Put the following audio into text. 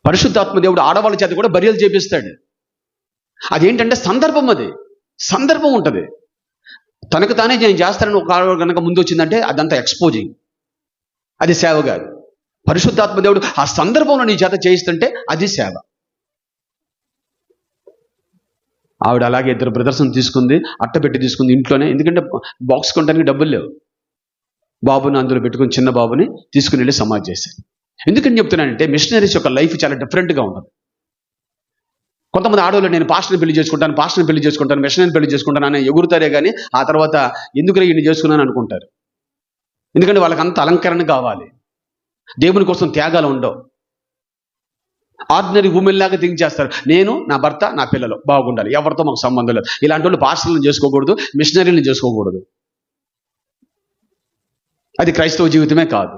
పరిశుద్ధాత్మ దేవుడు ఆడవాళ్ళ చేత కూడా బరియలు చేపిస్తాడు. అదేంటంటే సందర్భం ఉంటుంది. తనకు తానే నేను చేస్తానని ఒక ఆడవాళ్ళు కనుక ముందు వచ్చిందంటే అదంతా ఎక్స్పోజింగ్, అది సేవ కాదు. పరిశుద్ధాత్మ దేవుడు ఆ సందర్భంలో నీ చేత చేయిస్తుంటే అది సేవ. ఆవిడ అలాగే 2 బ్రదర్స్ని తీసుకుంది, అట్టపెట్టి తీసుకుంది ఇంట్లోనే. ఎందుకంటే బాక్స్ కొనడానికి డబ్బులు లేవు. బాబుని అందులో పెట్టుకుని, చిన్న బాబుని తీసుకుని వెళ్ళి సమాధి చేశారు. ఎందుకని చెప్తున్నానంటే మిషనరీస్ యొక్క లైఫ్ చాలా డిఫరెంట్గా ఉంటుంది. కొంతమంది ఆడవాళ్ళు నేను పాస్టర్ని పెళ్లి చేసుకుంటాను, మిషనరీని పెళ్లి చేసుకుంటాను అని ఎగురుతారే కానీ ఆ తర్వాత ఎందుకు ఈయన చేసుకున్నాను అనుకుంటారు. ఎందుకంటే వాళ్ళకి అంత అలంకరణ కావాలి, దేవుని కోసం త్యాగాలు ఉండవు. ఆర్డినరీ ఉమెన్ లాగా థింక్ చేస్తారు. నేను, నా భర్త, నా పిల్లలు బాగుండాలి, ఎవరితో మాకు సంబంధం లేదు. ఇలాంటి వాళ్ళు పాస్టర్లను చేసుకోకూడదు, మిషనరీలను చేసుకోకూడదు. అది క్రైస్తవ జీవితమే కాదు.